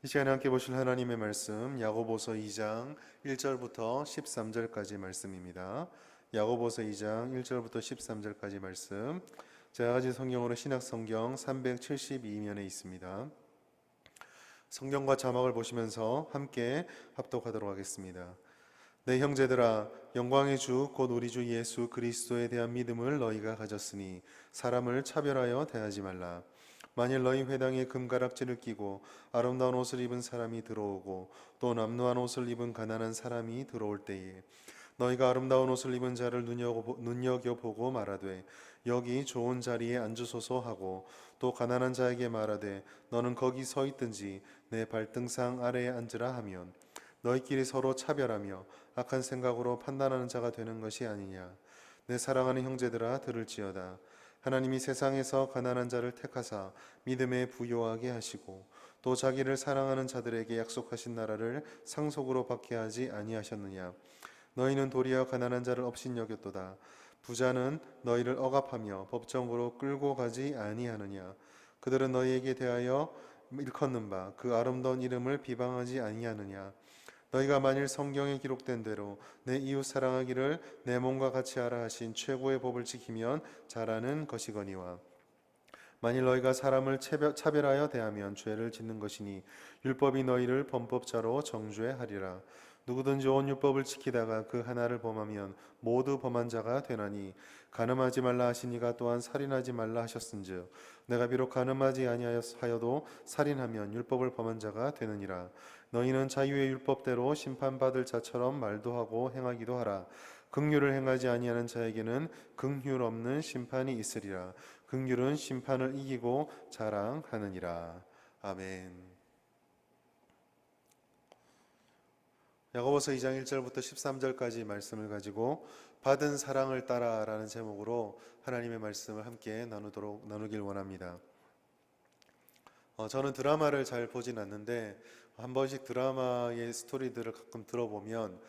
이 시간에 함께 보실 하나님의 말씀 야고보서 2장 1절부터 13절까지 말씀입니다. 야고보서 2장 1절부터 13절까지 말씀, 제가 가진 성경으로 신약성경 372면에 있습니다. 성경과 자막을 보시면서 함께 합독하도록 하겠습니다. 내 형제들아, 영광의 주 곧 우리 주 예수 그리스도에 대한 믿음을 너희가 가졌으니 사람을 차별하여 대하지 말라. 만일 너희 회당에 금가락지를 끼고 아름다운 옷을 입은 사람이 들어오고 또 남루한 옷을 입은 가난한 사람이 들어올 때에 너희가 아름다운 옷을 입은 자를 눈여겨보고 말하되 여기 좋은 자리에 앉으소서 하고 또 가난한 자에게 말하되 너는 거기 서 있든지 내 발등상 아래에 앉으라 하면 너희끼리 서로 차별하며 악한 생각으로 판단하는 자가 되는 것이 아니냐. 내 사랑하는 형제들아, 들을지어다. 하나님이 세상에서 가난한 자를 택하사 믿음에 부요하게 하시고 또 자기를 사랑하는 자들에게 약속하신 나라를 상속으로 받게 하지 아니하셨느냐. 너희는 도리어 가난한 자를 업신여겼도다. 부자는 너희를 억압하며 법정으로 끌고 가지 아니하느냐. 그들은 너희에게 대하여 일컫는 바 그 아름다운 이름을 비방하지 아니하느냐. 너희가 만일 성경에 기록된 대로 내 이웃 사랑하기를 내 몸과 같이 하라 하신 최고의 법을 지키면 잘하는 것이거니와, 만일 너희가 사람을 차별하여 대하면 죄를 짓는 것이니 율법이 너희를 범법자로 정죄하리라. 누구든지 온 율법을 지키다가 그 하나를 범하면 모두 범한 자가 되나니, 간음하지 말라 하시니가 또한 살인하지 말라 하셨은즉 내가 비록 간음하지 아니하여도 살인하면 율법을 범한 자가 되느니라. 너희는 자유의 율법대로 심판받을 자처럼 말도 하고 행하기도 하라. 긍휼을 행하지 아니하는 자에게는 긍휼 없는 심판이 있으리라. 긍휼은 심판을 이기고 자랑하느니라. 아멘. 야고보서 2장 1절부터 13절까지 말씀을 가지고 받은 사랑을 따라라는 제목으로 하나님의 말씀을 함께 나누길 원합니다. 저는 드라마를 잘 보진 않는데 한 번씩 드라마의 스토리들을 가끔 들어보면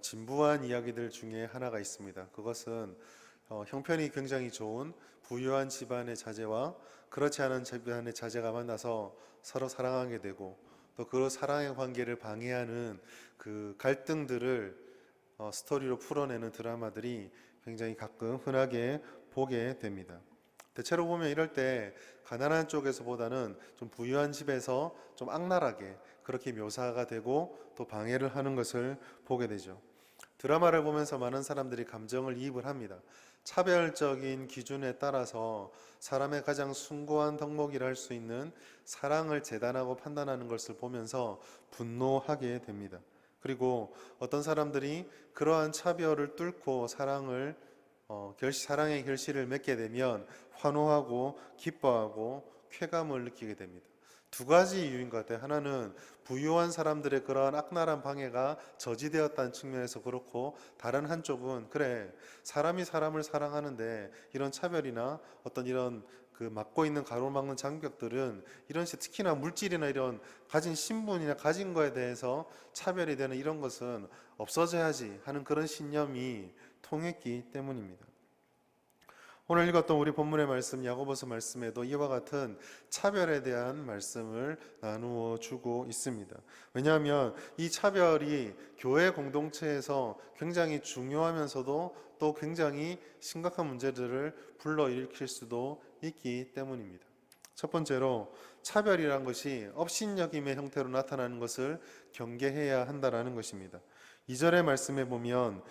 진부한 이야기들 중에 하나가 있습니다. 그것은 형편이 굉장히 좋은 부유한 집안의 자제와 그렇지 않은 집안의 자제가 만나서 서로 사랑하게 되고 또 그 사랑의 관계를 방해하는 그 갈등들을 스토리로 풀어내는 드라마들이 굉장히 가끔 흔하게 보게 됩니다. 대체로 보면 이럴 때 가난한 쪽에서보다는 좀 부유한 집에서 좀 악랄하게 그렇게 묘사가 되고 또 방해를 하는 것을 보게 되죠. 드라마를 보면서 많은 사람들이 감정을 이입을 합니다. 차별적인 기준에 따라서 사람의 가장 숭고한 덕목이라 할 수 있는 사랑을 재단하고 판단하는 것을 보면서 분노하게 됩니다. 그리고 어떤 사람들이 그러한 차별을 뚫고 사랑의 결실을 맺게 되면 환호하고 기뻐하고 쾌감을 느끼게 됩니다. 두 가지 이유인 것 같아요. 하나는 부유한 사람들의 그러한 악랄한 방해가 저지되었다는 측면에서 그렇고, 다른 한쪽은 그래, 사람이 사람을 사랑하는데 이런 차별이나 어떤 이런 그 막고 있는 가로막는 장벽들은 이런 식, 특히나 물질이나 이런 가진 신분이나 가진 거에 대해서 차별이 되는 이런 것은 없어져야지 하는 그런 신념이 통했기 때문입니다. 오늘 읽었던 우리 본문의 말씀 야고보서 말씀에도 이와 같은 차별에 대한 말씀을 나누어 주고 있습니다. 왜냐하면 이 차별이 교회 공동체에서 굉장히 중요하면서도 또 굉장히 심각한 문제들을 불러일으킬 수도 있기 때문입니다. 첫 번째로, 차별이란 것이 업신여김의 형태로 나타나는 것을 경계해야 한다는 것입니다. 2절의 말씀에 보면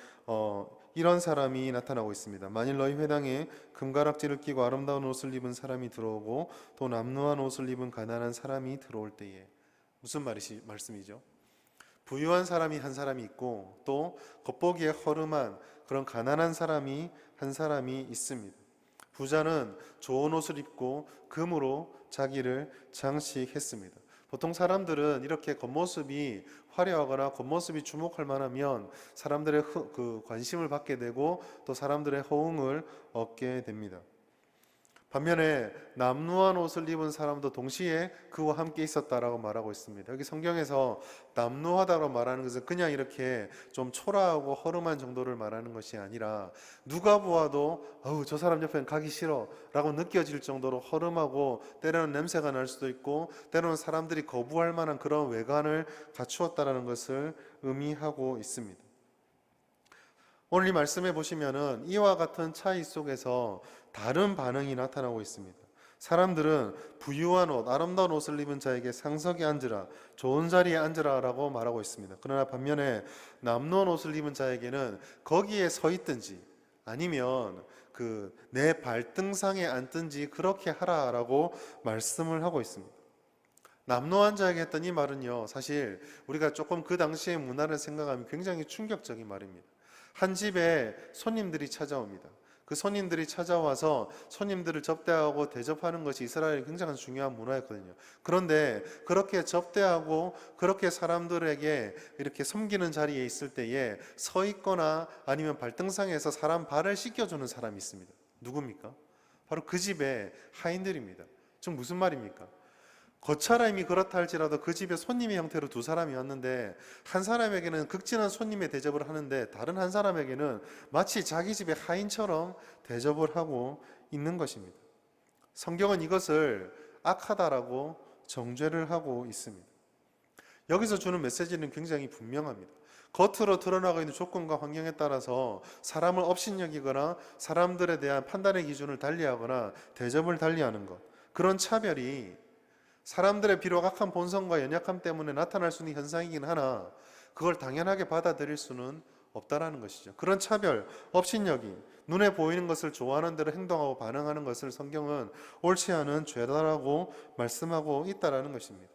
이런 사람이 나타나고 있습니다. 만일 너희 회당에 금가락지를 끼고 아름다운 옷을 입은 사람이 들어오고 또 남루한 옷을 입은 가난한 사람이 들어올 때에, 무슨 말씀이죠? 부유한 사람이 한 사람이 있고 또 겉보기에 허름한 그런 가난한 사람이 한 사람이 있습니다. 부자는 좋은 옷을 입고 금으로 자기를 장식했습니다. 보통 사람들은 이렇게 겉모습이 화려하거나 겉모습이 주목할 만하면 사람들의 그 관심을 받게 되고 또 사람들의 호응을 얻게 됩니다. 반면에 남루한 옷을 입은 사람도 동시에 그와 함께 있었다라고 말하고 있습니다. 여기 성경에서 남루하다고 말하는 것은 그냥 이렇게 좀 초라하고 허름한 정도를 말하는 것이 아니라 누가 보아도 저 사람 옆에는 가기 싫어 라고 느껴질 정도로 허름하고 때로는 냄새가 날 수도 있고 때로는 사람들이 거부할 만한 그런 외관을 갖추었다라는 것을 의미하고 있습니다. 오늘 이 말씀에 보시면은 이와 같은 차이 속에서 다른 반응이 나타나고 있습니다. 사람들은 부유한 옷, 아름다운 옷을 입은 자에게 상석에 앉으라, 좋은 자리에 앉으라 라고 말하고 있습니다. 그러나 반면에 남루한 옷을 입은 자에게는 거기에 서 있든지 아니면 내 발등상에 앉든지 그렇게 하라라고 말씀을 하고 있습니다. 남루한 자에게 했던 이 말은요, 사실 우리가 조금 그 당시의 문화를 생각하면 굉장히 충격적인 말입니다. 한 집에 손님들이 찾아옵니다. 그 손님들이 찾아와서 손님들을 접대하고 대접하는 것이 이스라엘의 굉장히 중요한 문화였거든요. 그런데 그렇게 접대하고 그렇게 사람들에게 이렇게 섬기는 자리에 있을 때에 서 있거나 아니면 발등상에서 사람 발을 씻겨주는 사람이 있습니다. 누굽니까? 바로 그 집의 하인들입니다. 즉 무슨 말입니까? 거처람이 그렇다 할지라도 그 집에 손님의 형태로 두 사람이 왔는데 한 사람에게는 극진한 손님의 대접을 하는데 다른 한 사람에게는 마치 자기 집의 하인처럼 대접을 하고 있는 것입니다. 성경은 이것을 악하다라고 정죄를 하고 있습니다. 여기서 주는 메시지는 굉장히 분명합니다. 겉으로 드러나고 있는 조건과 환경에 따라서 사람을 업신여기거나 사람들에 대한 판단의 기준을 달리하거나 대접을 달리하는 것, 그런 차별이 사람들의 비록 악한 본성과 연약함 때문에 나타날 수 있는 현상이긴 하나 그걸 당연하게 받아들일 수는 없다라는 것이죠. 그런 차별, 업신여김, 눈에 보이는 것을 좋아하는 대로 행동하고 반응하는 것을 성경은 옳지 않은 죄다라고 말씀하고 있다라는 것입니다.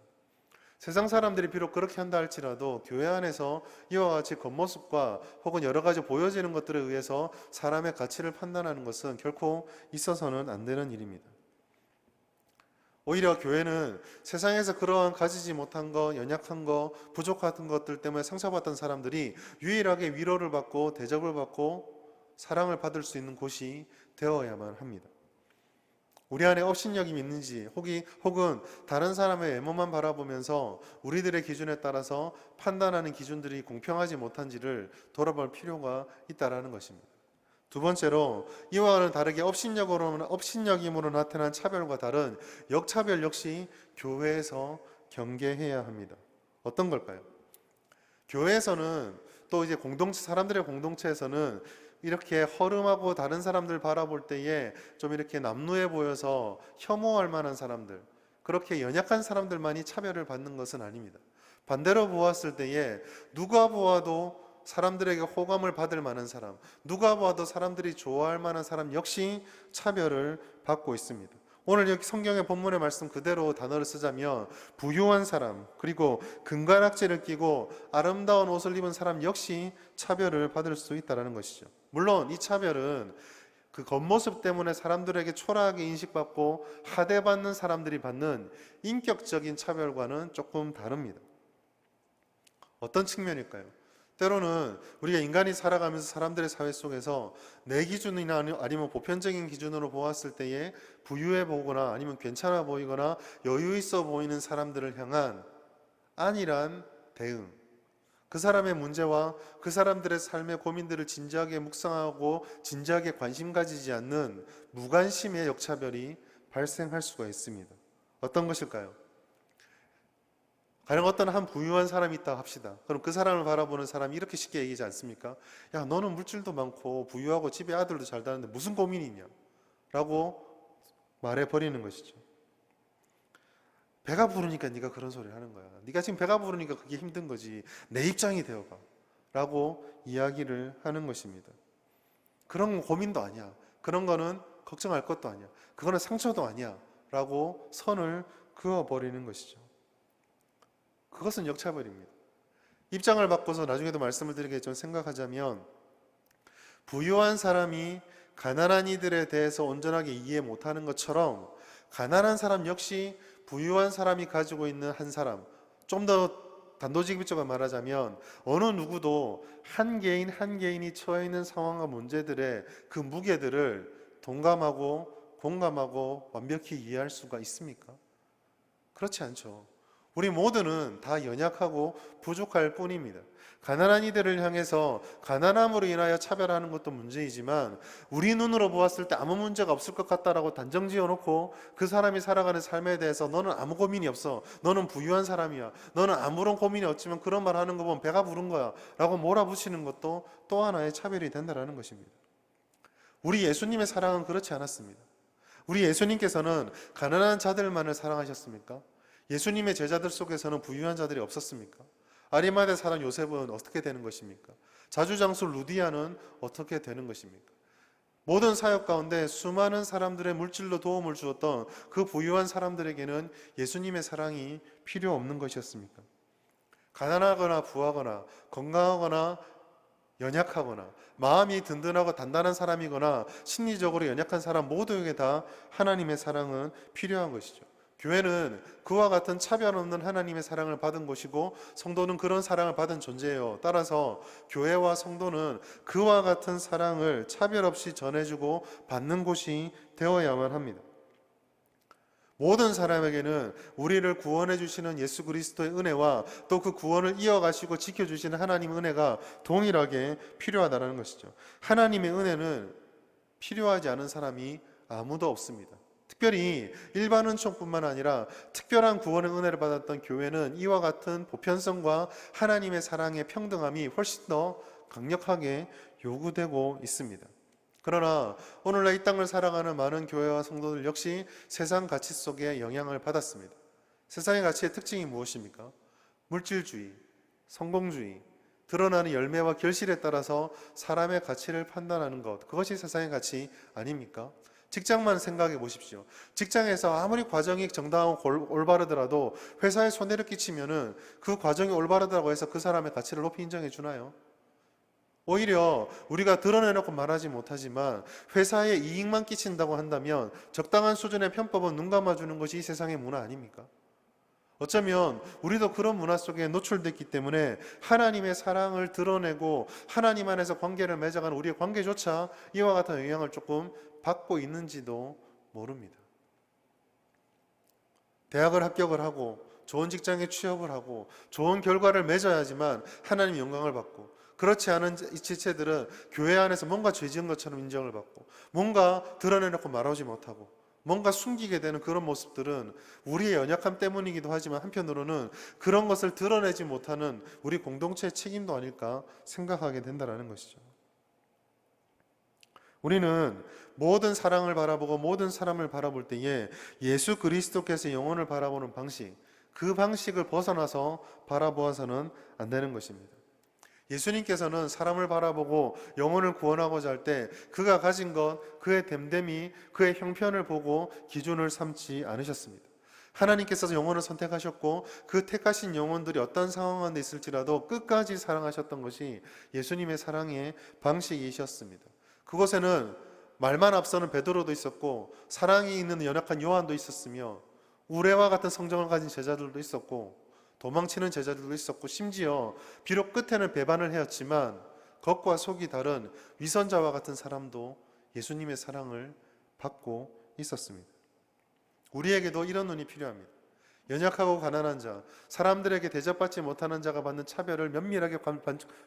세상 사람들이 비록 그렇게 한다 할지라도 교회 안에서 이와 같이 겉모습과 혹은 여러 가지 보여지는 것들에 의해서 사람의 가치를 판단하는 것은 결코 있어서는 안 되는 일입니다. 오히려 교회는 세상에서 그러한 가지지 못한 것, 연약한 것, 부족한 것들 때문에 상처받던 사람들이 유일하게 위로를 받고 대접을 받고 사랑을 받을 수 있는 곳이 되어야만 합니다. 우리 안에 업신여김이 있는지 혹은 다른 사람의 외모만 바라보면서 우리들의 기준에 따라서 판단하는 기준들이 공평하지 못한지를 돌아볼 필요가 있다는 것입니다. 두 번째로 이와는 다르게 업신여김으로 나타난 차별과 다른 역차별 역시 교회에서 경계해야 합니다. 어떤 걸까요? 교회에서는 또 이제 사람들의 공동체에서는 이렇게 허름하고 다른 사람들 바라볼 때에 좀 이렇게 남루해 보여서 혐오할 만한 사람들, 그렇게 연약한 사람들만이 차별을 받는 것은 아닙니다. 반대로 보았을 때에 누가 보아도 사람들에게 호감을 받을 만한 사람, 누가 봐도 사람들이 좋아할 만한 사람 역시 차별을 받고 있습니다. 오늘 여기 성경의 본문의 말씀 그대로 단어를 쓰자면 부유한 사람, 그리고 금관악지를 끼고 아름다운 옷을 입은 사람 역시 차별을 받을 수 있다는 것이죠. 물론 이 차별은 그 겉모습 때문에 사람들에게 초라하게 인식받고 하대받는 사람들이 받는 인격적인 차별과는 조금 다릅니다. 어떤 측면일까요? 때로는 우리가 인간이 살아가면서 사람들의 사회 속에서 내 기준이나 아니면 보편적인 기준으로 보았을 때에 부유해 보거나 아니면 괜찮아 보이거나 여유 있어 보이는 사람들을 향한 안일한 대응, 그 사람의 문제와 그 사람들의 삶의 고민들을 진지하게 묵상하고 진지하게 관심 가지지 않는 무관심의 역차별이 발생할 수가 있습니다. 어떤 것일까요? 가령 어떤 한 부유한 사람이 있다 합시다. 그럼 그 사람을 바라보는 사람이 이렇게 쉽게 얘기하지 않습니까? 야, 너는 물질도 많고 부유하고 집에 아들도 잘 다는데 무슨 고민이 있냐? 라고 말해버리는 것이죠. 배가 부르니까 네가 그런 소리를 하는 거야. 네가 지금 배가 부르니까 그게 힘든 거지. 내 입장이 되어봐. 라고 이야기를 하는 것입니다. 그런 고민도 아니야. 그런 거는 걱정할 것도 아니야. 그거는 상처도 아니야. 라고 선을 그어버리는 것이죠. 그것은 역차별입니다. 입장을 바꿔서 나중에도 말씀을 드리겠지만 생각하자면 부유한 사람이 가난한 이들에 대해서 온전하게 이해 못하는 것처럼 가난한 사람 역시 부유한 사람이 가지고 있는 한 사람, 좀 더 단도직입적으로 말하자면 어느 누구도 한 개인이 처해 있는 상황과 문제들의 그 무게들을 동감하고 공감하고 완벽히 이해할 수가 있습니까? 그렇지 않죠. 우리 모두는 다 연약하고 부족할 뿐입니다. 가난한 이들을 향해서 가난함으로 인하여 차별하는 것도 문제이지만 우리 눈으로 보았을 때 아무 문제가 없을 것 같다라고 단정 지어놓고 그 사람이 살아가는 삶에 대해서 너는 아무 고민이 없어, 너는 부유한 사람이야, 너는 아무런 고민이 없지만 그런 말 하는 거 보면 배가 부른 거야 라고 몰아붙이는 것도 또 하나의 차별이 된다는 것입니다. 우리 예수님의 사랑은 그렇지 않았습니다. 우리 예수님께서는 가난한 자들만을 사랑하셨습니까? 예수님의 제자들 속에서는 부유한 자들이 없었습니까? 아리마대 사람 요셉은 어떻게 되는 것입니까? 자주장수 루디아는 어떻게 되는 것입니까? 모든 사역 가운데 수많은 사람들의 물질로 도움을 주었던 그 부유한 사람들에게는 예수님의 사랑이 필요 없는 것이었습니까? 가난하거나 부하거나 건강하거나 연약하거나 마음이 든든하고 단단한 사람이거나 심리적으로 연약한 사람 모두에게 다 하나님의 사랑은 필요한 것이죠. 교회는 그와 같은 차별 없는 하나님의 사랑을 받은 곳이고 성도는 그런 사랑을 받은 존재예요. 따라서 교회와 성도는 그와 같은 사랑을 차별 없이 전해주고 받는 곳이 되어야만 합니다. 모든 사람에게는 우리를 구원해 주시는 예수 그리스도의 은혜와 또 그 구원을 이어가시고 지켜주시는 하나님의 은혜가 동일하게 필요하다는 것이죠. 하나님의 은혜는 필요하지 않은 사람이 아무도 없습니다. 특별히 일반 은총뿐만 아니라 특별한 구원의 은혜를 받았던 교회는 이와 같은 보편성과 하나님의 사랑의 평등함이 훨씬 더 강력하게 요구되고 있습니다. 그러나 오늘날 이 땅을 살아가는 많은 교회와 성도들 역시 세상 가치 속에 영향을 받았습니다. 세상의 가치의 특징이 무엇입니까? 물질주의, 성공주의, 드러나는 열매와 결실에 따라서 사람의 가치를 판단하는 것, 그것이 세상의 가치 아닙니까? 직장만 생각해 보십시오. 직장에서 아무리 과정이 정당하고 올바르더라도 회사에 손해를 끼치면은 그 과정이 올바르다고 해서 그 사람의 가치를 높이 인정해 주나요? 오히려 우리가 드러내놓고 말하지 못하지만 회사에 이익만 끼친다고 한다면 적당한 수준의 편법은 눈 감아주는 것이 이 세상의 문화 아닙니까? 어쩌면 우리도 그런 문화 속에 노출됐기 때문에 하나님의 사랑을 드러내고 하나님 안에서 관계를 맺어가는 우리의 관계조차 이와 같은 영향을 조금 받고 있는지도 모릅니다. 대학을 합격을 하고 좋은 직장에 취업을 하고 좋은 결과를 맺어야지만 하나님의 영광을 받고, 그렇지 않은 지체들은 교회 안에서 뭔가 죄 지은 것처럼 인정을 받고 뭔가 드러내놓고 말하지 못하고 뭔가 숨기게 되는 그런 모습들은 우리의 연약함 때문이기도 하지만 한편으로는 그런 것을 드러내지 못하는 우리 공동체의 책임도 아닐까 생각하게 된다는 것이죠. 우리는 모든 사랑을 바라보고 모든 사람을 바라볼 때에 예수 그리스도께서 영혼을 바라보는 방식, 그 방식을 벗어나서 바라보아서는 안 되는 것입니다. 예수님께서는 사람을 바라보고 영혼을 구원하고자 할 때 그가 가진 것, 그의 됨됨이, 그의 형편을 보고 기준을 삼지 않으셨습니다. 하나님께서 영혼을 선택하셨고 그 택하신 영혼들이 어떤 상황 가운데 있을지라도 끝까지 사랑하셨던 것이 예수님의 사랑의 방식이셨습니다. 그곳에는 말만 앞서는 베드로도 있었고 사랑이 있는 연약한 요한도 있었으며 우레와 같은 성정을 가진 제자들도 있었고 도망치는 제자들도 있었고 심지어 비록 끝에는 배반을 하였지만 겉과 속이 다른 위선자와 같은 사람도 예수님의 사랑을 받고 있었습니다. 우리에게도 이런 눈이 필요합니다. 연약하고 가난한 자, 사람들에게 대접받지 못하는 자가 받는 차별을 면밀하게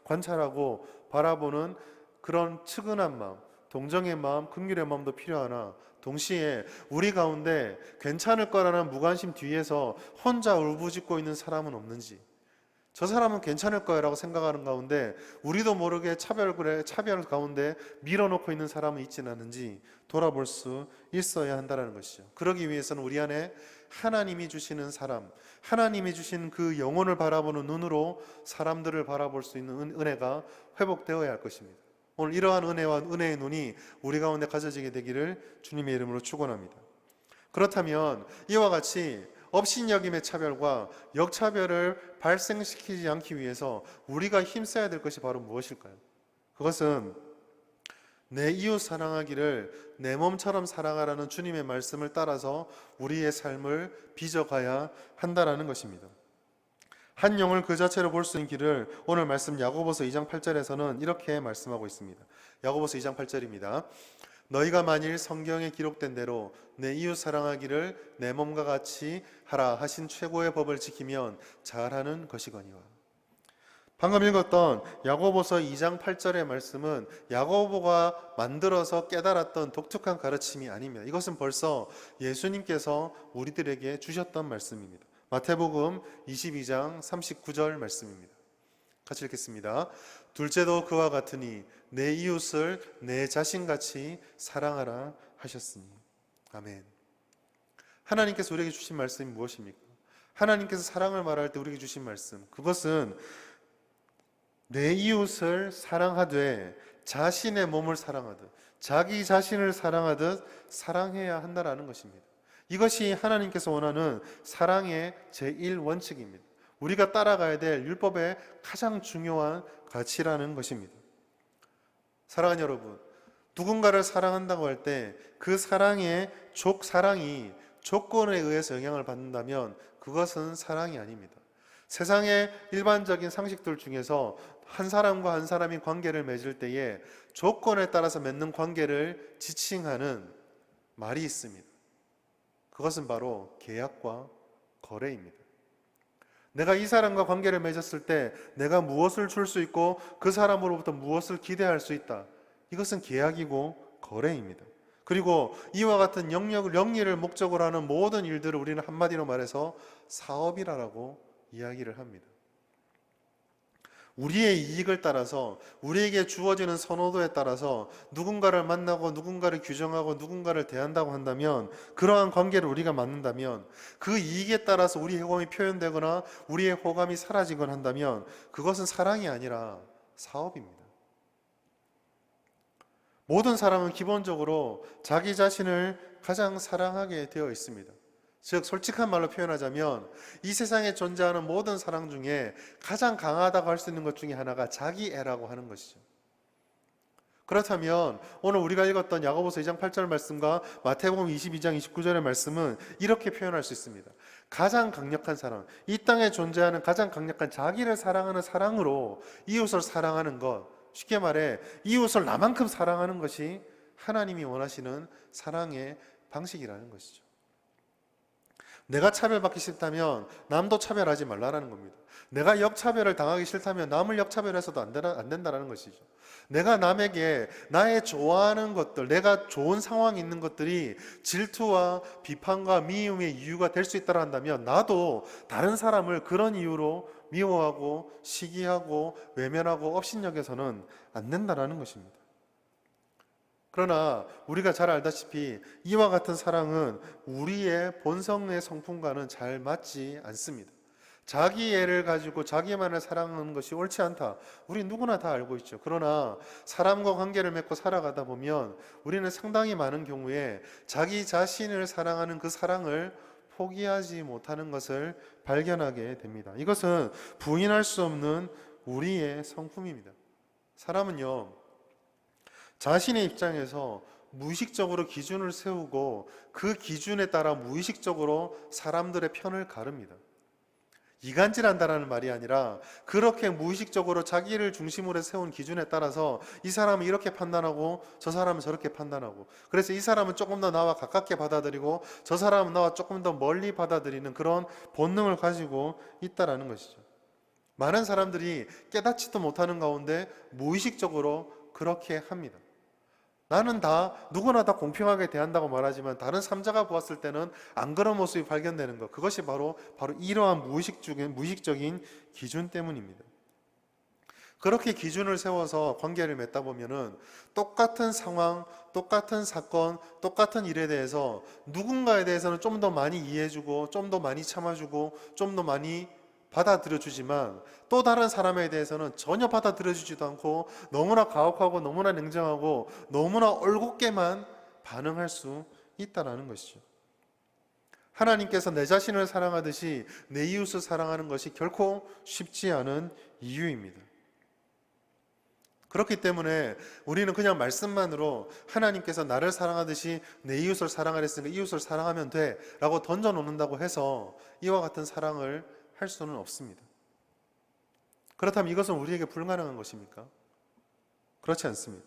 관찰하고 바라보는 그런 측은한 마음, 동정의 마음, 긍휼의 마음도 필요하나 동시에 우리 가운데 괜찮을 거라는 무관심 뒤에서 혼자 울부짖고 있는 사람은 없는지, 저 사람은 괜찮을 거라고 생각하는 가운데 우리도 모르게 차별 가운데 밀어놓고 있는 사람은 있지는 않은지 돌아볼 수 있어야 한다는 것이죠. 그러기 위해서는 우리 안에 하나님이 주시는 사람, 하나님이 주신 그 영혼을 바라보는 눈으로 사람들을 바라볼 수 있는 은혜가 회복되어야 할 것입니다. 오늘 이러한 은혜와 은혜의 눈이 우리 가운데 가져지게 되기를 주님의 이름으로 축원합니다. 그렇다면 이와 같이 업신여김의 차별과 역차별을 발생시키지 않기 위해서 우리가 힘써야 될 것이 바로 무엇일까요? 그것은 내 이웃 사랑하기를 내 몸처럼 사랑하라는 주님의 말씀을 따라서 우리의 삶을 빚어가야 한다는 것입니다. 한 영을 그 자체로 볼 수 있는 길을 오늘 말씀 야고보서 2장 8절에서는 이렇게 말씀하고 있습니다. 야고보서 2장 8절입니다. 너희가 만일 성경에 기록된 대로 내 이웃 사랑하기를 내 몸과 같이 하라 하신 최고의 법을 지키면 잘하는 것이거니와. 방금 읽었던 야고보서 2장 8절의 말씀은 야고보가 만들어서 깨달았던 독특한 가르침이 아닙니다. 이것은 벌써 예수님께서 우리들에게 주셨던 말씀입니다. 마태복음 22장 39절 말씀입니다. 같이 읽겠습니다. 둘째도 그와 같으니 내 이웃을 내 자신같이 사랑하라 하셨으니. 아멘. 하나님께서 우리에게 주신 말씀이 무엇입니까? 하나님께서 사랑을 말할 때 우리에게 주신 말씀, 그것은 내 이웃을 사랑하되 자신의 몸을 사랑하듯, 자기 자신을 사랑하듯 사랑해야 한다라는 것입니다. 이것이 하나님께서 원하는 사랑의 제1원칙입니다. 우리가 따라가야 될 율법의 가장 중요한 가치라는 것입니다. 사랑하는 여러분, 누군가를 사랑한다고 할 때 그 사랑의 사랑이 조건에 의해서 영향을 받는다면 그것은 사랑이 아닙니다. 세상의 일반적인 상식들 중에서 한 사람과 한 사람이 관계를 맺을 때에 조건에 따라서 맺는 관계를 지칭하는 말이 있습니다. 그것은 바로 계약과 거래입니다. 내가 이 사람과 관계를 맺었을 때 내가 무엇을 줄 수 있고 그 사람으로부터 무엇을 기대할 수 있다. 이것은 계약이고 거래입니다. 그리고 이와 같은 영리를 목적으로 하는 모든 일들을 우리는 한마디로 말해서 사업이라고 이야기를 합니다. 우리의 이익을 따라서, 우리에게 주어지는 선호도에 따라서 누군가를 만나고 누군가를 규정하고 누군가를 대한다고 한다면, 그러한 관계를 우리가 만든다면, 그 이익에 따라서 우리의 호감이 표현되거나 우리의 호감이 사라지거나 한다면 그것은 사랑이 아니라 사업입니다. 모든 사람은 기본적으로 자기 자신을 가장 사랑하게 되어 있습니다. 즉, 솔직한 말로 표현하자면 이 세상에 존재하는 모든 사랑 중에 가장 강하다고 할 수 있는 것 중에 하나가 자기애라고 하는 것이죠. 그렇다면 오늘 우리가 읽었던 야고보서 2장 8절 말씀과 마태복음 22장 29절의 말씀은 이렇게 표현할 수 있습니다. 가장 강력한 사랑, 이 땅에 존재하는 가장 강력한 자기를 사랑하는 사랑으로 이웃을 사랑하는 것, 쉽게 말해 이웃을 나만큼 사랑하는 것이 하나님이 원하시는 사랑의 방식이라는 것이죠. 내가 차별받기 싫다면 남도 차별하지 말라라는 겁니다. 내가 역차별을 당하기 싫다면 남을 역차별해서도 안 된다는 것이죠. 내가 남에게 나의 좋아하는 것들, 내가 좋은 상황이 있는 것들이 질투와 비판과 미움의 이유가 될 수 있다고 한다면 나도 다른 사람을 그런 이유로 미워하고 시기하고 외면하고 업신여겨서는 안 된다는 것입니다. 그러나 우리가 잘 알다시피 이와 같은 사랑은 우리의 본성의 성품과는 잘 맞지 않습니다. 자기애를 가지고 자기만을 사랑하는 것이 옳지 않다. 우리 누구나 다 알고 있죠. 그러나 사람과 관계를 맺고 살아가다 보면 우리는 상당히 많은 경우에 자기 자신을 사랑하는 그 사랑을 포기하지 못하는 것을 발견하게 됩니다. 이것은 부인할 수 없는 우리의 성품입니다. 사람은요, 자신의 입장에서 무의식적으로 기준을 세우고 그 기준에 따라 무의식적으로 사람들의 편을 가릅니다. 이간질한다라는 말이 아니라 그렇게 무의식적으로 자기를 중심으로 세운 기준에 따라서 이 사람은 이렇게 판단하고 저 사람은 저렇게 판단하고, 그래서 이 사람은 조금 더 나와 가깝게 받아들이고 저 사람은 나와 조금 더 멀리 받아들이는 그런 본능을 가지고 있다라는 것이죠. 많은 사람들이 깨닫지도 못하는 가운데 무의식적으로 그렇게 합니다. 나는 누구나 다 공평하게 대한다고 말하지만 다른 삼자가 보았을 때는 안 그런 모습이 발견되는 것, 그것이 바로 이러한 무의식적인 기준 때문입니다. 그렇게 기준을 세워서 관계를 맺다 보면은 똑같은 상황, 똑같은 사건, 똑같은 일에 대해서 누군가에 대해서는 좀 더 많이 이해해주고 좀 더 많이 참아주고 좀 더 많이 받아들여주지만 또 다른 사람에 대해서는 전혀 받아들여주지도 않고 너무나 가혹하고 너무나 냉정하고 너무나 올곧게만 반응할 수 있다는 것이죠. 하나님께서 내 자신을 사랑하듯이 내 이웃을 사랑하는 것이 결코 쉽지 않은 이유입니다. 그렇기 때문에 우리는 그냥 말씀만으로 하나님께서 나를 사랑하듯이 내 이웃을 사랑하랬으니까 이웃을 사랑하면 돼 라고 던져놓는다고 해서 이와 같은 사랑을 할 수는 없습니다. 그렇다면 이것은 우리에게 불가능한 것입니까? 그렇지 않습니다.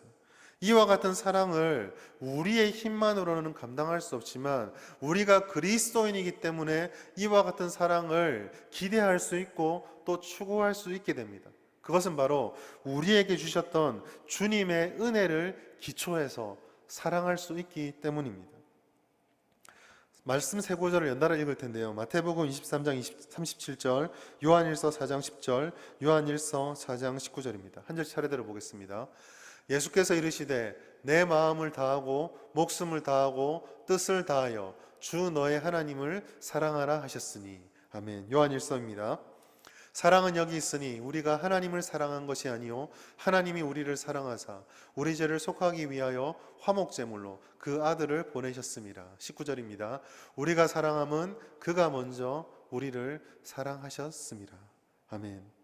이와 같은 사랑을 우리의 힘만으로는 감당할 수 없지만 우리가 그리스도인이기 때문에 이와 같은 사랑을 기대할 수 있고 또 추구할 수 있게 됩니다. 그것은 바로 우리에게 주셨던 주님의 은혜를 기초해서 사랑할 수 있기 때문입니다. 말씀 세 구절을 연달아 읽을 텐데요. 마태복음 23장 37절, 요한일서 4장 10절, 요한일서 4장 19절입니다. 한 절 차례대로 보겠습니다. 예수께서 이르시되 내 마음을 다하고 목숨을 다하고 뜻을 다하여 주 너의 하나님을 사랑하라 하셨으니. 아멘. 요한일서입니다. 사랑은 여기 있으니 우리가 하나님을 사랑한 것이 아니요 하나님이 우리를 사랑하사 우리 죄를 속하기 위하여 화목제물로 그 아들을 보내셨습니다. 19절입니다. 우리가 사랑함은 그가 먼저 우리를 사랑하셨습니다. 아멘.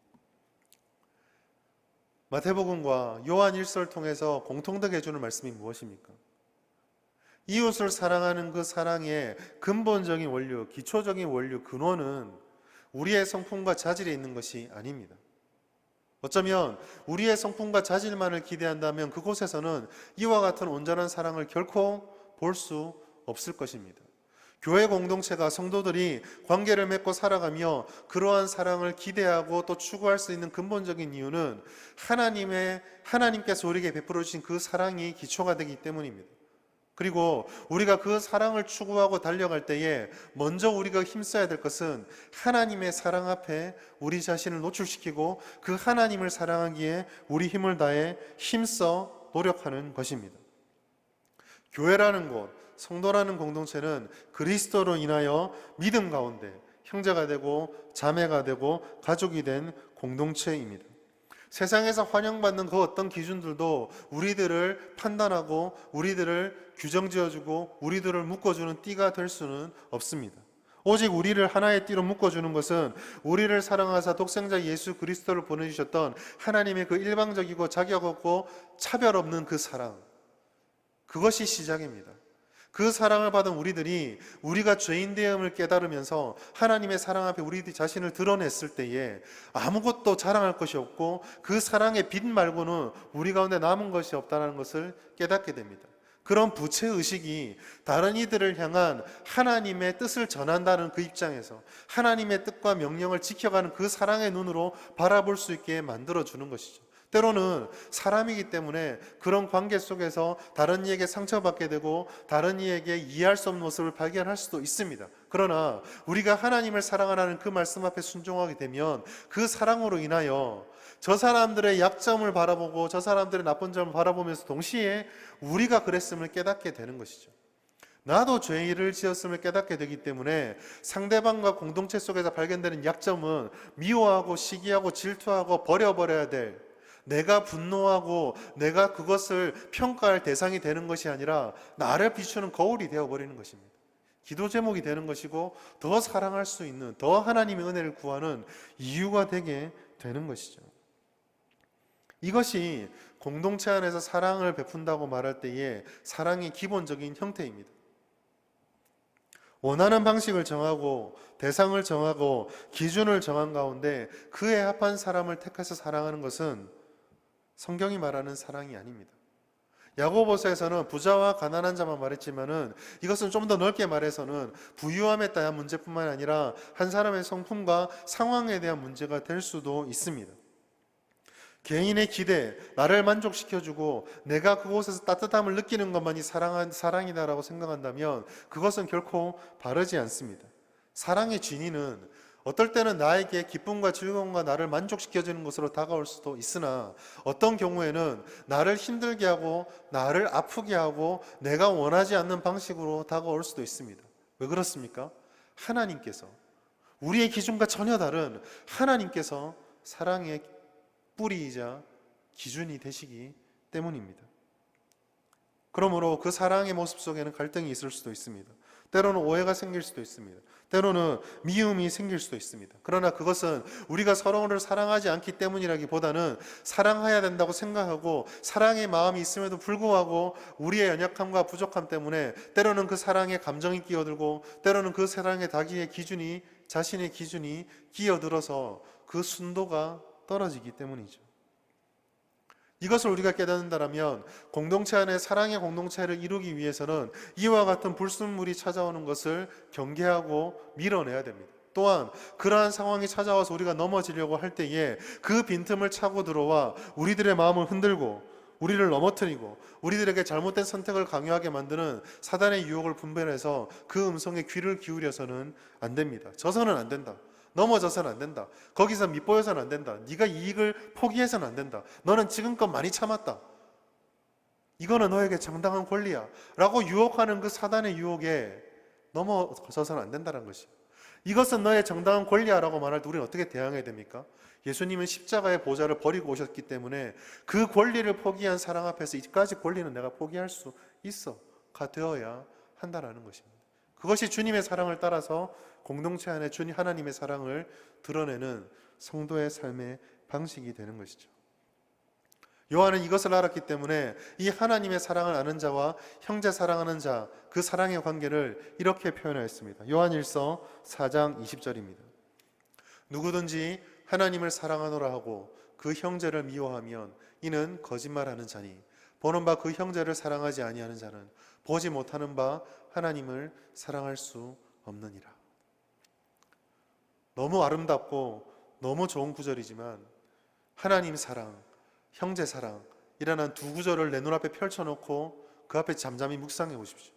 마태복음과 요한일서를 통해서 공통되게 해주는 말씀이 무엇입니까? 이웃을 사랑하는 그 사랑의 근본적인 원료, 기초적인 원료, 근원은 우리의 성품과 자질에 있는 것이 아닙니다. 어쩌면 우리의 성품과 자질만을 기대한다면 그곳에서는 이와 같은 온전한 사랑을 결코 볼 수 없을 것입니다. 교회 공동체가 성도들이 관계를 맺고 살아가며 그러한 사랑을 기대하고 또 추구할 수 있는 근본적인 이유는 하나님께서 우리에게 베풀어 주신 그 사랑이 기초가 되기 때문입니다. 그리고 우리가 그 사랑을 추구하고 달려갈 때에 먼저 우리가 힘써야 될 것은 하나님의 사랑 앞에 우리 자신을 노출시키고 그 하나님을 사랑하기에 우리 힘을 다해 힘써 노력하는 것입니다. 교회라는 곳, 성도라는 공동체는 그리스도로 인하여 믿음 가운데 형제가 되고 자매가 되고 가족이 된 공동체입니다. 세상에서 환영받는 그 어떤 기준들도 우리들을 판단하고 우리들을 규정지어주고 우리들을 묶어주는 띠가 될 수는 없습니다. 오직 우리를 하나의 띠로 묶어주는 것은 우리를 사랑하사 독생자 예수 그리스도를 보내주셨던 하나님의 그 일방적이고 자격 없고 차별 없는 그 사랑, 그것이 시작입니다. 그 사랑을 받은 우리들이 우리가 죄인되음을 깨달으면서 하나님의 사랑 앞에 우리 자신을 드러냈을 때에 아무것도 자랑할 것이 없고 그 사랑의 빛 말고는 우리 가운데 남은 것이 없다는 것을 깨닫게 됩니다. 그런 부채의식이 다른 이들을 향한 하나님의 뜻을 전한다는 그 입장에서 하나님의 뜻과 명령을 지켜가는 그 사랑의 눈으로 바라볼 수 있게 만들어주는 것이죠. 때로는 사람이기 때문에 그런 관계 속에서 다른 이에게 상처받게 되고 다른 이에게 이해할 수 없는 모습을 발견할 수도 있습니다. 그러나 우리가 하나님을 사랑하라는 그 말씀 앞에 순종하게 되면 그 사랑으로 인하여 저 사람들의 약점을 바라보고 저 사람들의 나쁜 점을 바라보면서 동시에 우리가 그랬음을 깨닫게 되는 것이죠. 나도 죄를 지었음을 깨닫게 되기 때문에 상대방과 공동체 속에서 발견되는 약점은 미워하고 시기하고 질투하고 버려버려야 될, 내가 분노하고 내가 그것을 평가할 대상이 되는 것이 아니라 나를 비추는 거울이 되어버리는 것입니다. 기도 제목이 되는 것이고 더 사랑할 수 있는, 더 하나님의 은혜를 구하는 이유가 되게 되는 것이죠. 이것이 공동체 안에서 사랑을 베푼다고 말할 때의 사랑의 기본적인 형태입니다. 원하는 방식을 정하고 대상을 정하고 기준을 정한 가운데 그에 합한 사람을 택해서 사랑하는 것은 성경이 말하는 사랑이 아닙니다. 야고보서에서는 부자와 가난한 자만 말했지만은 이것은 좀 더 넓게 말해서는 부유함에 대한 문제뿐만 아니라 한 사람의 성품과 상황에 대한 문제가 될 수도 있습니다. 개인의 기대, 나를 만족시켜주고 내가 그곳에서 따뜻함을 느끼는 것만이 사랑이다라고 생각한다면 그것은 결코 바르지 않습니다. 사랑의 진위는 어떨 때는 나에게 기쁨과 즐거움과 나를 만족시켜주는 것으로 다가올 수도 있으나 어떤 경우에는 나를 힘들게 하고 나를 아프게 하고 내가 원하지 않는 방식으로 다가올 수도 있습니다. 왜 그렇습니까? 하나님께서 우리의 기준과 전혀 다른 하나님께서 사랑의 뿌리이자 기준이 되시기 때문입니다. 그러므로 그 사랑의 모습 속에는 갈등이 있을 수도 있습니다. 때로는 오해가 생길 수도 있습니다. 때로는 미움이 생길 수도 있습니다. 그러나 그것은 우리가 서로를 사랑하지 않기 때문이라기보다는 사랑해야 된다고 생각하고 사랑의 마음이 있음에도 불구하고 우리의 연약함과 부족함 때문에 때로는 그 사랑에 감정이 끼어들고 때로는 그 사랑의 자신의 기준이 끼어들어서 그 순도가 떨어지기 때문이죠. 이것을 우리가 깨닫는다면 공동체 안에 사랑의 공동체를 이루기 위해서는 이와 같은 불순물이 찾아오는 것을 경계하고 밀어내야 됩니다. 또한 그러한 상황이 찾아와서 우리가 넘어지려고 할 때에 그 빈틈을 차고 들어와 우리들의 마음을 흔들고 우리를 넘어뜨리고 우리들에게 잘못된 선택을 강요하게 만드는 사단의 유혹을 분별해서 그 음성에 귀를 기울여서는 안 됩니다. 져서는 안 된다. 넘어져서는 안 된다. 거기서 밉보여서는 안 된다. 네가 이익을 포기해서는 안 된다. 너는 지금껏 많이 참았다. 이거는 너에게 정당한 권리야 라고 유혹하는 그 사단의 유혹에 넘어져서는 안 된다는 것이에요. 이것은 너의 정당한 권리야 라고 말할 때 우리는 어떻게 대항해야 됩니까? 예수님은 십자가의 보좌를 버리고 오셨기 때문에 그 권리를 포기한 사랑 앞에서 이까지 권리는 내가 포기할 수 있어가 되어야 한다는 것입니다. 그것이 주님의 사랑을 따라서 공동체 안에 주님 하나님의 사랑을 드러내는 성도의 삶의 방식이 되는 것이죠. 요한은 이것을 알았기 때문에 이 하나님의 사랑을 아는 자와 형제 사랑하는 자, 그 사랑의 관계를 이렇게 표현하였습니다. 요한일서 4장 20절입니다. 누구든지 하나님을 사랑하노라 하고 그 형제를 미워하면 이는 거짓말하는 자니 보는 바 그 형제를 사랑하지 아니하는 자는 보지 못하는 바 하나님을 사랑할 수 없느니라. 너무 아름답고 너무 좋은 구절이지만 하나님 사랑, 형제 사랑이라는 두 구절을 내 눈앞에 펼쳐놓고 그 앞에 잠잠히 묵상해 보십시오.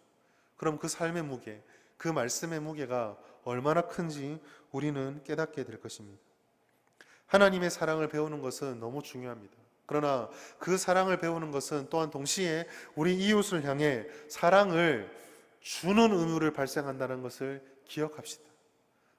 그럼 그 삶의 무게, 그 말씀의 무게가 얼마나 큰지 우리는 깨닫게 될 것입니다. 하나님의 사랑을 배우는 것은 너무 중요합니다. 그러나 그 사랑을 배우는 것은 또한 동시에 우리 이웃을 향해 사랑을 주는 의무를 발생한다는 것을 기억합시다.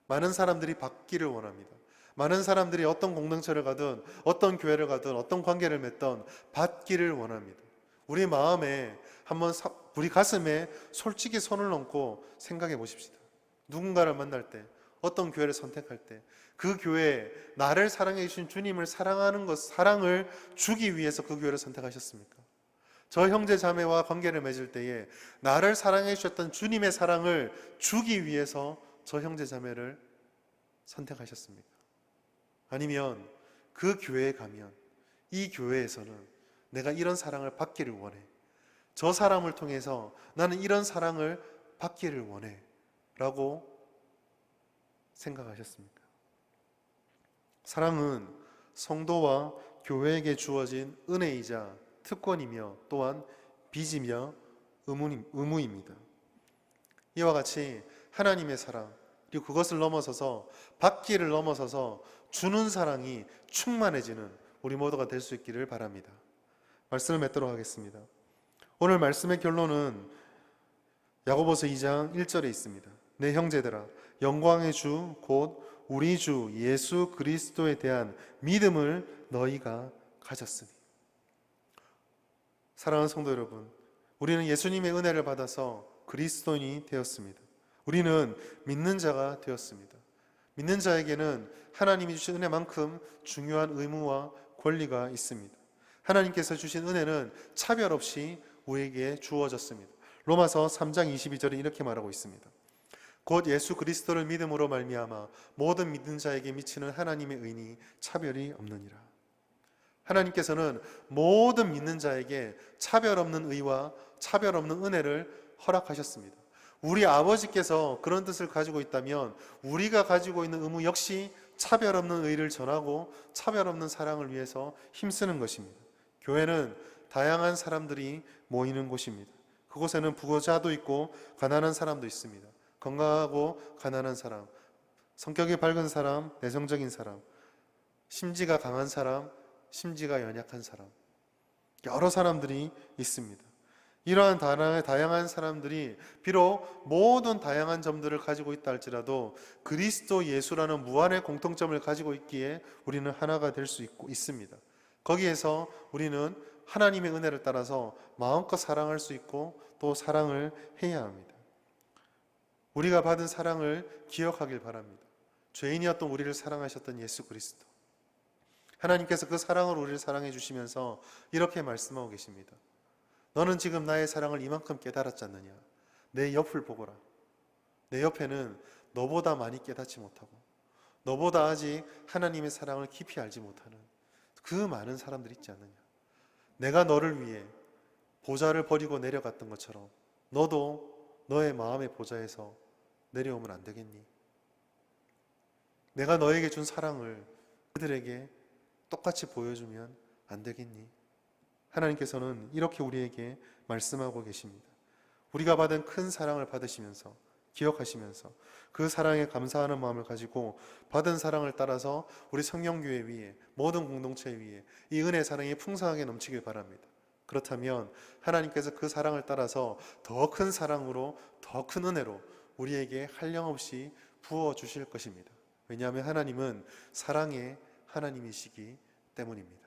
많은 사람들이 받기를 원합니다. 많은 사람들이 어떤 공동체를 가든 어떤 교회를 가든 어떤 관계를 맺든 받기를 원합니다. 우리 마음에 한번 우리 가슴에 솔직히 손을 얹고 생각해 보십시다. 누군가를 만날 때 어떤 교회를 선택할 때 그 교회에 나를 사랑해 주신 주님을 사랑하는 것, 사랑을 주기 위해서 그 교회를 선택하셨습니까? 저 형제 자매와 관계를 맺을 때에 나를 사랑해 주셨던 주님의 사랑을 주기 위해서 저 형제 자매를 선택하셨습니까? 아니면 그 교회에 가면 이 교회에서는 내가 이런 사랑을 받기를 원해. 저 사람을 통해서 나는 이런 사랑을 받기를 원해 라고 생각하셨습니까? 사랑은 성도와 교회에게 주어진 은혜이자 특권이며 또한 빚이며 의무입니다. 이와 같이 하나님의 사랑 그리고 그것을 넘어서서 받기를 넘어서서 주는 사랑이 충만해지는 우리 모두가 될 수 있기를 바랍니다. 말씀을 맺도록 하겠습니다. 오늘 말씀의 결론은 야고보서 2장 1절에 있습니다. 내 형제들아 영광의 주 곧 우리 주 예수 그리스도에 대한 믿음을 너희가 가졌으니. 사랑하는 성도 여러분, 우리는 예수님의 은혜를 받아서 그리스도인이 되었습니다. 우리는 믿는 자가 되었습니다. 믿는 자에게는 하나님이 주신 은혜만큼 중요한 의무와 권리가 있습니다. 하나님께서 주신 은혜는 차별 없이 우리에게 주어졌습니다. 로마서 3장 22절에 이렇게 말하고 있습니다. 곧 예수 그리스도를 믿음으로 말미암아 모든 믿는 자에게 미치는 하나님의 의니 차별이 없느니라. 하나님께서는 모든 믿는 자에게 차별 없는 의와 차별 없는 은혜를 허락하셨습니다. 우리 아버지께서 그런 뜻을 가지고 있다면 우리가 가지고 있는 의무 역시 차별 없는 의를 전하고 차별 없는 사랑을 위해서 힘쓰는 것입니다. 교회는 다양한 사람들이 모이는 곳입니다. 그곳에는 부자도 있고 가난한 사람도 있습니다. 건강하고 가난한 사람, 성격이 밝은 사람, 내성적인 사람, 심지가 강한 사람, 심지가 연약한 사람, 여러 사람들이 있습니다. 이러한 다양한 사람들이 비록 모든 다양한 점들을 가지고 있다 할지라도 그리스도 예수라는 무한의 공통점을 가지고 있기에 우리는 하나가 될 수 있습니다. 거기에서 우리는 하나님의 은혜를 따라서 마음껏 사랑할 수 있고 또 사랑을 해야 합니다. 우리가 받은 사랑을 기억하길 바랍니다. 죄인이었던 우리를 사랑하셨던 예수 그리스도. 하나님께서 그 사랑으로 우리를 사랑해 주시면서 이렇게 말씀하고 계십니다. 너는 지금 나의 사랑을 이만큼 깨달았지 않느냐? 내 옆을 보거라. 내 옆에는 너보다 많이 깨닫지 못하고 너보다 아직 하나님의 사랑을 깊이 알지 못하는 그 많은 사람들이 있지 않느냐? 내가 너를 위해 보좌를 버리고 내려갔던 것처럼 너도 너의 마음의 보좌에서 내려오면 안 되겠니? 내가 너에게 준 사랑을 그들에게 똑같이 보여주면 안 되겠니? 하나님께서는 이렇게 우리에게 말씀하고 계십니다. 우리가 받은 큰 사랑을 받으시면서 기억하시면서 그 사랑에 감사하는 마음을 가지고 받은 사랑을 따라서 우리 성령교회 위에 모든 공동체 위에 이 은혜 사랑이 풍성하게 넘치길 바랍니다. 그렇다면 하나님께서 그 사랑을 따라서 더 큰 사랑으로 더 큰 은혜로 우리에게 한량없이 부어 주실 것입니다. 왜냐하면 하나님은 사랑의 하나님이시기 때문입니다.